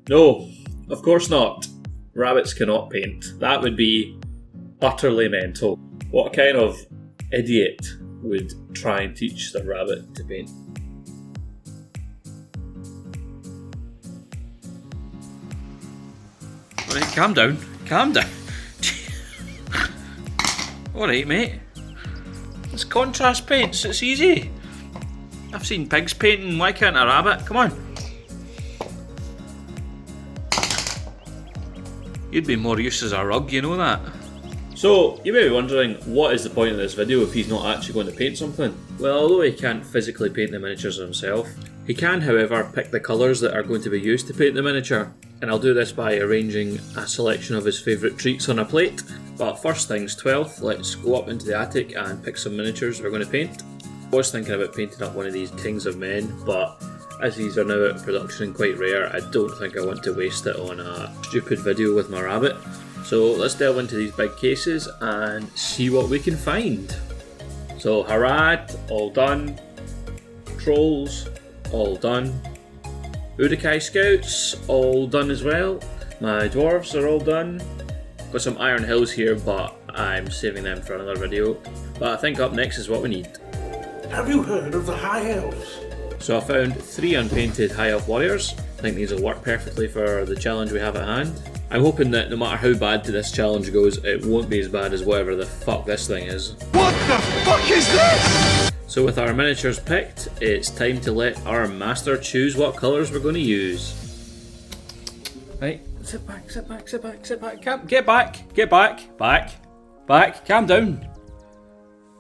No, of course not. Rabbits cannot paint. That would be utterly mental. What kind of idiot would try and teach the rabbit to paint? Alright, calm down. Calm down. Alright, mate. It's contrast paints, it's easy. I've seen pigs painting, why can't a rabbit? Come on. You'd be more use as a rug, you know that. So, you may be wondering, what is the point of this video if he's not actually going to paint something? Well, although he can't physically paint the miniatures himself, he can, however, pick the colours that are going to be used to paint the miniature. And I'll do this by arranging a selection of his favourite treats on a plate. But first things 12th, let's go up into the attic and pick some miniatures we're going to paint. I was thinking about painting up one of these Kings of Men, but as these are now out of production and quite rare, I don't think I want to waste it on a stupid video with my rabbit. So let's delve into these big cases and see what we can find. So Harad, all done. Trolls, all done. Udakai Scouts, all done as well. My dwarves are all done. Got some Iron Hills here, but I'm saving them for another video. But I think up next is what we need. Have you heard of the High Elves? So I found 3 unpainted High Elf Warriors. I think these will work perfectly for the challenge we have at hand. I'm hoping that no matter how bad this challenge goes, it won't be as bad as whatever the fuck this thing is. What the fuck is this? So with our miniatures picked, it's time to let our master choose what colours we're going to use. Right, sit back, sit back, sit back, sit back, get back, calm down.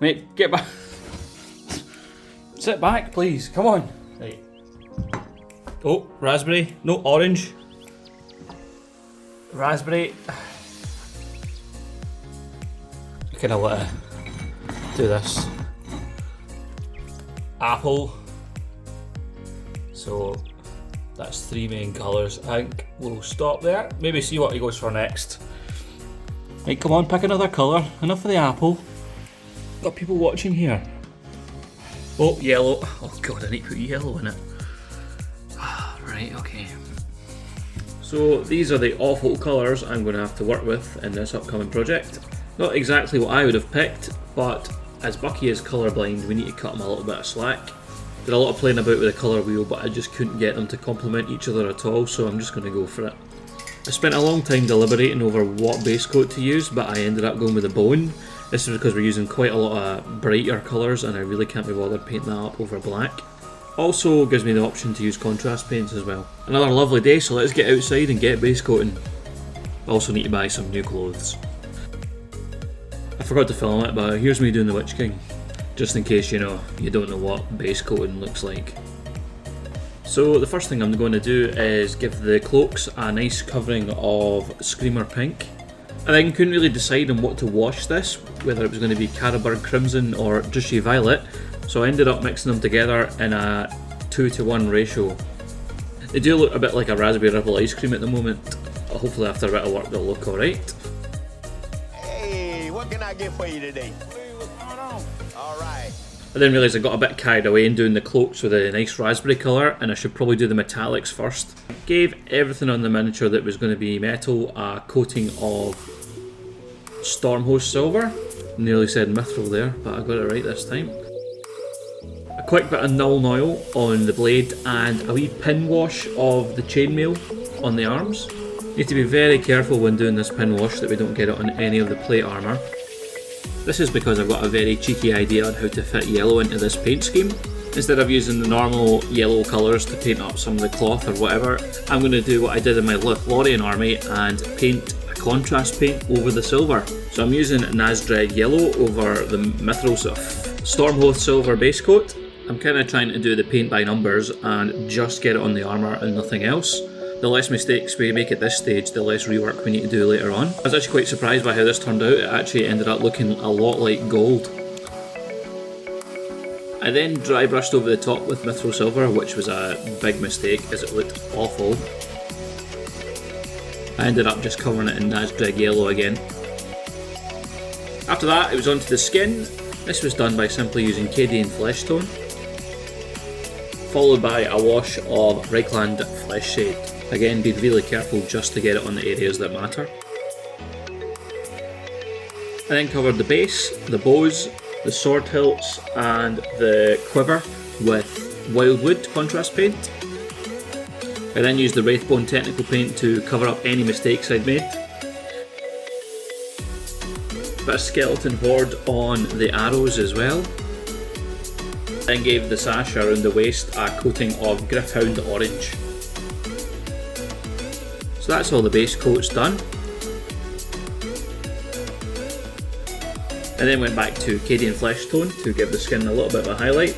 Mate, get back. Sit back, please. Come on. Right. Oh, raspberry. No, orange. Raspberry. I kind of want to do this. Apple. So that's 3 main colours. I think we'll stop there. Maybe see what he goes for next. Right, come on, pick another colour. Enough of the apple. Got people watching here. Oh, yellow. Oh god, I need to put yellow in it. Right, okay. So these are the awful colours I'm going to have to work with in this upcoming project. Not exactly what I would have picked, but as Bucky is colourblind, we need to cut him a little bit of slack. Did a lot of playing about with the colour wheel, but I just couldn't get them to complement each other at all, so I'm just going to go for it. I spent a long time deliberating over what base coat to use, but I ended up going with the bone. This is because we're using quite a lot of brighter colours and I really can't be bothered painting that up over black. Also gives me the option to use contrast paints as well. Another lovely day, so let's get outside and get base coating. I also need to buy some new clothes. I forgot to film it, but here's me doing the Witch King. Just in case you don't know what base coating looks like. So the first thing I'm going to do is give the cloaks a nice covering of Screamer Pink. I then couldn't really decide on what to wash this, whether it was going to be Carroburg Crimson or Drushy Violet, so I ended up mixing them together in a 2-to-1 ratio. They do look a bit like a Raspberry Ripple ice cream at the moment. Hopefully after a bit of work they'll look alright. Hey, what can I get for you today? What's going on? Alright. I then realised I got a bit carried away in doing the cloaks with a nice raspberry colour, and I should probably do the metallics first. Gave everything on the miniature that was going to be metal a coating of Stormhost Silver. Nearly said Mithril there, but I got it right this time. A quick bit of Null Oil on the blade and a wee pin wash of the chainmail on the arms. Need to be very careful when doing this pin wash that we don't get it on any of the plate armour. This is because I've got a very cheeky idea on how to fit yellow into this paint scheme. Instead of using the normal yellow colours to paint up some of the cloth or whatever, I'm going to do what I did in my Lothlorien army and paint a contrast paint over the silver. So I'm using Nazdreg yellow over the Mithril Stormhost silver base coat. I'm kind of trying to do the paint by numbers and just get it on the armour and nothing else. The less mistakes we make at this stage, the less rework we need to do later on. I was actually quite surprised by how this turned out. It actually ended up looking a lot like gold. I then dry brushed over the top with Mithril Silver, which was a big mistake as it looked awful. I ended up just covering it in Nazdreg yellow again. After that, it was onto the skin. This was done by simply using Cadian Flesh Tone, followed by a wash of Reichland Flesh Shade. Again, be really careful just to get it on the areas that matter. I then covered the base, the bows, the sword hilts and the quiver with Wildwood contrast paint. I then used the Wraithbone technical paint to cover up any mistakes I'd made. Bit of skeleton horde on the arrows as well. Then gave the sash around the waist a coating of Griffhound orange. So that's all the base coats done. And then went back to Cadian Flesh Tone to give the skin a little bit of a highlight.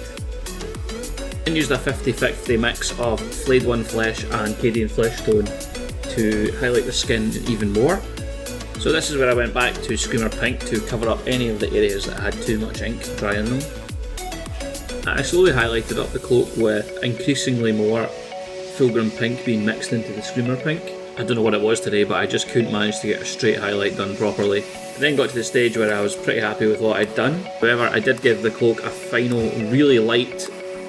And used a 50-50 mix of Flayed One Flesh and Cadian Flesh Tone to highlight the skin even more. So this is where I went back to Screamer Pink to cover up any of the areas that had too much ink dry on them. I slowly highlighted up the cloak with increasingly more Fulgrim Pink being mixed into the Screamer Pink. I don't know what it was today, but I just couldn't manage to get a straight highlight done properly. I then got to the stage where I was pretty happy with what I'd done. However, I did give the cloak a final really light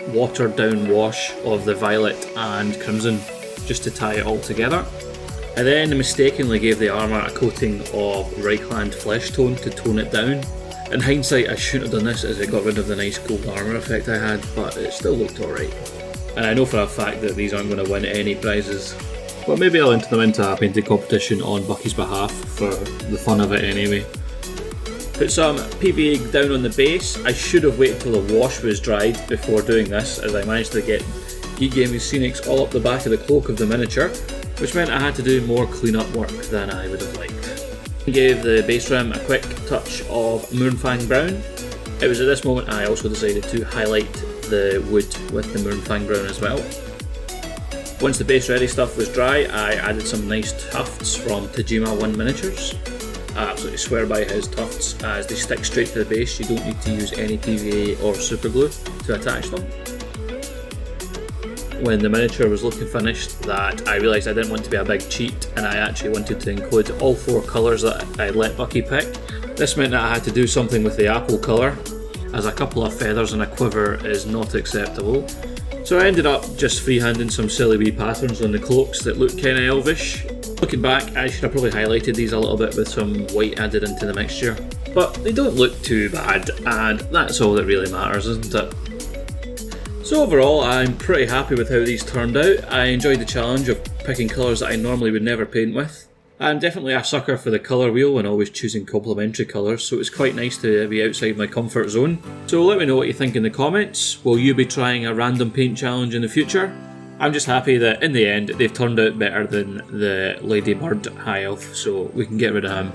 watered down wash of the violet and crimson just to tie it all together. I then mistakenly gave the armour a coating of Reichland Flesh Tone to tone it down. In hindsight, I shouldn't have done this as it got rid of the nice gold armour effect I had, but it still looked alright. And I know for a fact that these aren't going to win any prizes, but maybe I'll enter them into a painting competition on Bucky's behalf for the fun of it anyway. Put some PVA down on the base. I should have waited till the wash was dried before doing this, as I managed to get Geek Gaming Scenics all up the back of the cloak of the miniature, which meant I had to do more clean-up work than I would have liked. I gave the base rim a quick touch of Moonfang Brown. It was at this moment I also decided to highlight the wood with the Moonfang Brown as well. Once the base ready stuff was dry, I added some nice tufts from Tajima 1 Miniatures. I absolutely swear by his tufts as they stick straight to the base. You don't need to use any PVA or super glue to attach them. When the miniature was looking finished, that I realised I didn't want to be a big cheat and I actually wanted to include all 4 colours that I let Bucky pick. This meant that I had to do something with the apple colour, as a couple of feathers and a quiver is not acceptable. So I ended up just freehanding some silly wee patterns on the cloaks that look kinda elvish. Looking back, I should have probably highlighted these a little bit with some white added into the mixture. But they don't look too bad, and that's all that really matters, isn't it? So overall, I'm pretty happy with how these turned out. I enjoyed the challenge of picking colours that I normally would never paint with. I'm definitely a sucker for the colour wheel and always choosing complementary colours, so it's quite nice to be outside my comfort zone. So let me know what you think in the comments. Will you be trying a random paint challenge in the future? I'm just happy that in the end they've turned out better than the Ladybird High Elf, so we can get rid of him.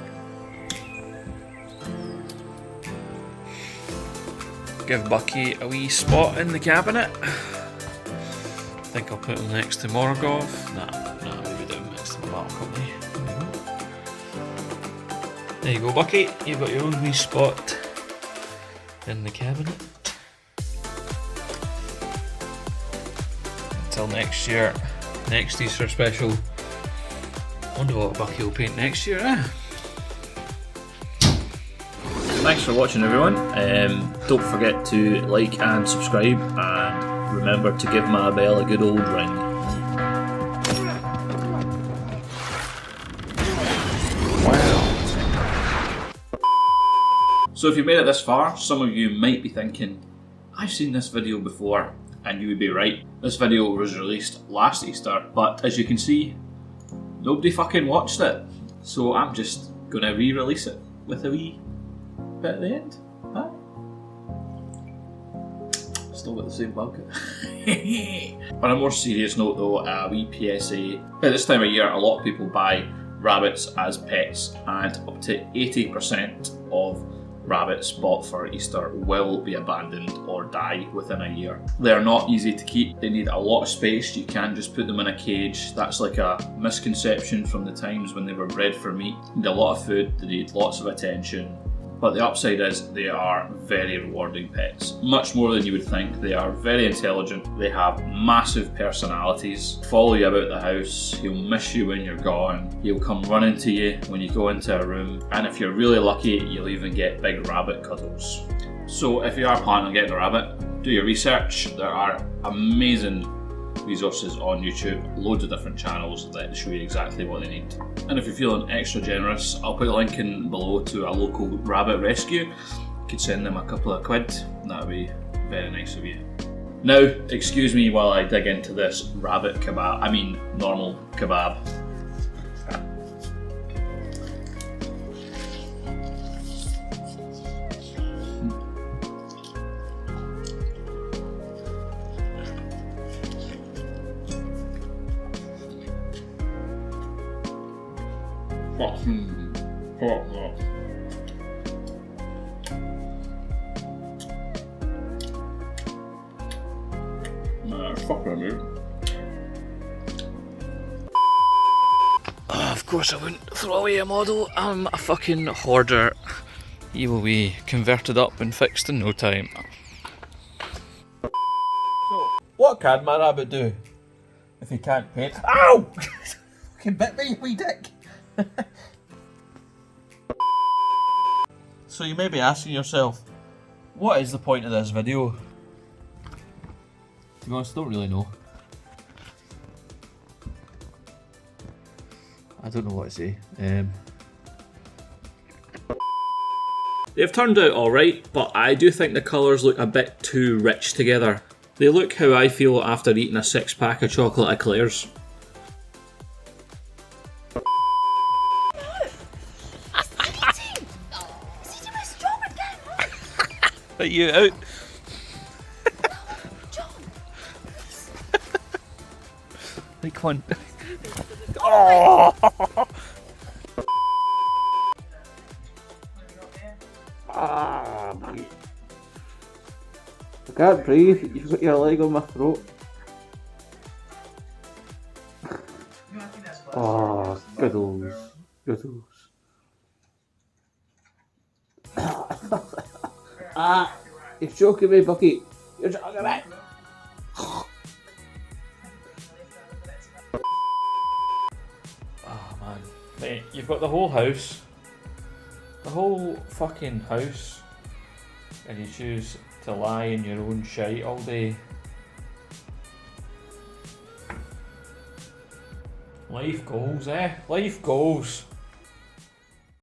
Give Bucky a wee spot in the cabinet. I think I'll put him next to Morgoth. Nah, maybe down next to the Battle Company. There you go, Bucky. You've got your own wee spot in the cabinet. Until next year, next Easter special. Wonder what Bucky will paint next year, eh? Thanks for watching, everyone. Don't forget to like and subscribe, and remember to give my bell a good old ring. Wow. So if you made it this far, some of you might be thinking, I've seen this video before, and you would be right. This video was released last Easter, but as you can see, nobody fucking watched it. So I'm just gonna re-release it with a wee bit at the end, huh? Still got the same bug. On a more serious note though, a wee PSA. At this time of year, a lot of people buy rabbits as pets, and up to 80% of rabbits bought for Easter will be abandoned or die within a year. They're not easy to keep, they need a lot of space, you can't just put them in a cage. That's like a misconception from the times when they were bred for meat. They need a lot of food, they need lots of attention. But the upside is they are very rewarding pets. Much more than you would think. They are very intelligent, they have massive personalities, follow you about the house, he'll miss you when you're gone, he'll come running to you when you go into a room, and if you're really lucky, you'll even get big rabbit cuddles. So if you are planning on getting a rabbit, do your research. There are amazing resources on YouTube, loads of different channels that show you exactly what they need. And if you're feeling extra generous, I'll put a link in below to a local rabbit rescue. You could send them a couple of quid, that would be very nice of you. Now, excuse me while I dig into this rabbit kebab, I mean normal kebab. Of course I wouldn't throw away a model, I'm a fucking hoarder. He will be converted up and fixed in no time. So, what can my rabbit do if he can't paint? Ow! Fucking bit me, you wee dick! So you may be asking yourself, what is the point of this video? To be honest, I don't really know. I don't know what to say. They've turned out alright, but I do think the colours look a bit too rich together. They look how I feel after eating a 6-pack of chocolate eclairs. Let you out. Like one. Oh! I can't breathe. You've got your leg on my throat. Oh, goodles. Goodles. Ah! You're choking me, Bucky. You're choking me. Oh man. Mate, you've got the whole house. The whole fucking house. And you choose to lie in your own shite all day. Life goals, eh? Life goals.